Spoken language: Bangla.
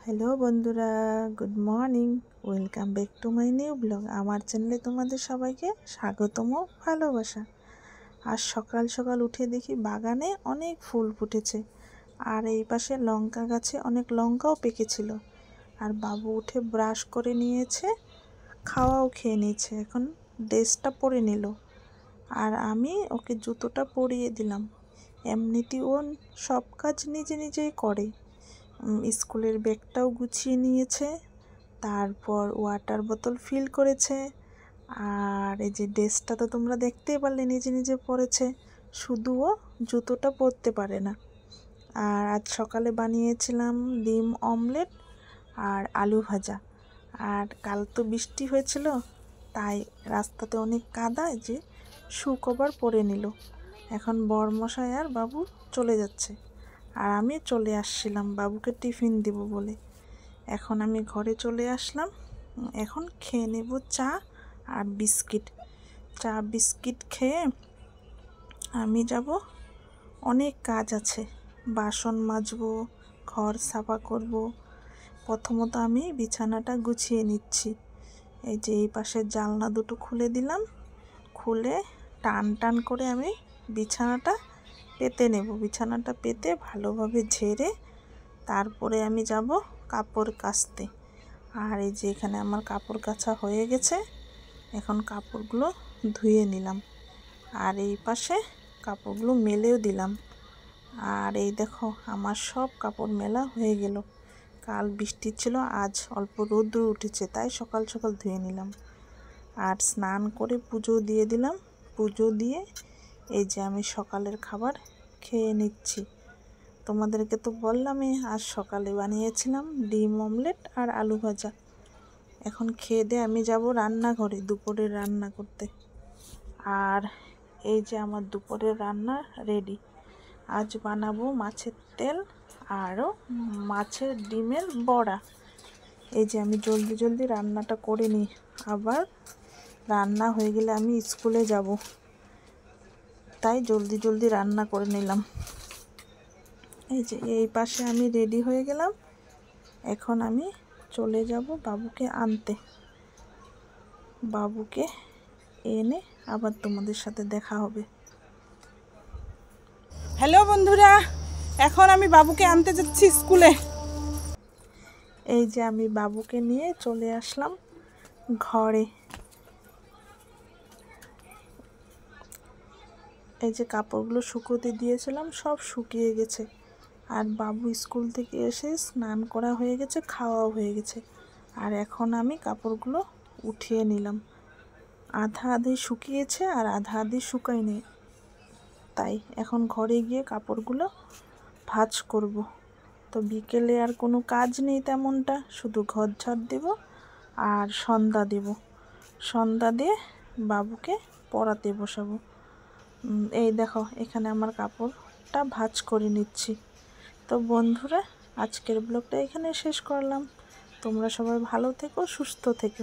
হ্যালো বন্ধুরা, good morning. Welcome back to my new blog. আমার চ্যানেলে তোমাদের সবাইকে স্বাগতম ও ভালোবাসা। আজ সকাল সকাল উঠে দেখি বাগানে অনেক ফুল ফুটেছে, আর এই পাশে লঙ্কা গাছে অনেক লঙ্কাও পেকেছিল। আর বাবু উঠে ব্রাশ করে নিয়েছে, খাওয়াও খেয়ে নিয়েছে, এখন ড্রেসটা পরে নিল। আর আমি ওকে জুতোটা পরিয়ে দিলাম। এমনিতেই ও সব কাজ নিজে নিজেই করে। স্কুলের ব্যাগটাও গুছিয়ে নিয়েছে, তারপর ওয়াটার বোতল ফিল করেছে। আর এই যে ড্রেসটা তো তোমরা দেখতেই পারলে নিজে নিজে পরেছে, শুধু ও জুতোটা পরতে পারে না। আর আজ সকালে বানিয়েছিলাম ডিম অমলেট আর আলু ভাজা। আর কাল তো বৃষ্টি হয়েছিল, তাই রাস্তাতে অনেক কাদা, যে শু কভার পরে নিল। এখন বরমশাই আর বাবু চলে যাচ্ছে, আর আমি চলে আসছিলাম বাবুকে টিফিন দিব বলে। এখন আমি ঘরে চলে আসলাম। এখন খেয়ে নেব চা আর বিস্কিট। চা বিস্কিট খেয়ে আমি যাব, অনেক কাজ আছে। বাসন মাজবো, ঘর সাফা করব। প্রথমত আমি বিছানাটা গুছিয়ে নিচ্ছি। এই যে এই পাশের জানলা দুটো খুলে দিলাম, খুলে টান টান করে আমি বিছানাটা পেতে নেব। বিছানাটা পেতে ভালোভাবে ঝেড়ে তারপরে আমি যাব কাপড় কাচতে। আর এই যে এখানে আমার কাপড় কাচা হয়ে গেছে, এখন কাপড়গুলো ধুয়ে নিলাম। আর এই পাশে কাপড়গুলো মেলেও দিলাম। আর এই দেখো আমার সব কাপড় মেলা হয়ে গেল। কাল বৃষ্টি ছিল, আজ অল্প রোদ্র উঠেছে, তাই সকাল সকাল ধুয়ে নিলাম। আর স্নান করে পুজো দিয়ে দিলাম। পুজো দিয়ে এই যে আমি সকালের খাবার খেয়ে নিচ্ছি। তোমাদেরকে তো বললামই, আজ সকালে বানিয়েছিলাম ডিম অমলেট আর আলু ভাজা। এখন খেয়ে দিয়ে আমি যাব রান্নাঘরে দুপুরের রান্না করতে। আর এই যে আমার দুপুরের রান্না রেডি। আজ বানাবো মাছের তেল আরও মাছের ডিমের বড়া। এই যে আমি জলদি জলদি রান্নাটা করে নিই, আবার রান্না হয়ে গেলে আমি স্কুলে যাব, তাই জলদি জলদি রান্না করে নিলাম। এই যে এই পাশে আমি রেডি হয়ে গেলাম। এখন আমি চলে যাব বাবুকে আনতে। বাবুকে এনে আবার তোমাদের সাথে দেখা হবে। হ্যালো বন্ধুরা, এখন আমি বাবুকে আনতে যাচ্ছি স্কুলে। এই যে আমি বাবুকে নিয়ে চলে আসলাম ঘরে। এই যে কাপড়গুলো শুকোতে দিয়েছিলাম, সব শুকিয়ে গেছে। আর বাবু স্কুল থেকে এসে স্নান করা হয়ে গেছে, খাওয়াও হয়ে গেছে। আর এখন আমি কাপড়গুলো উঠিয়ে নিলাম। আধা আধি শুকিয়েছে আর আধা আধি শুকায়নি, তাই এখন ঘরে গিয়ে কাপড়গুলো ভাঁজ করব। তো বিকেলে আর কোনো কাজ নেই তেমনটা, শুধু ঘর ঝাড় দেব আর সন্ধ্যা দেব। সন্ধ্যা দিয়ে বাবুকে পড়াতে বসাবো। এই দেখো এখানে আমার কাপড়টা ভাঁজ করে নিচ্ছি। তো বন্ধুরা, আজকের ব্লগটা এখানে শেষ করলাম। তোমরা সবাই ভালো থেকো, সুস্থ থেকো।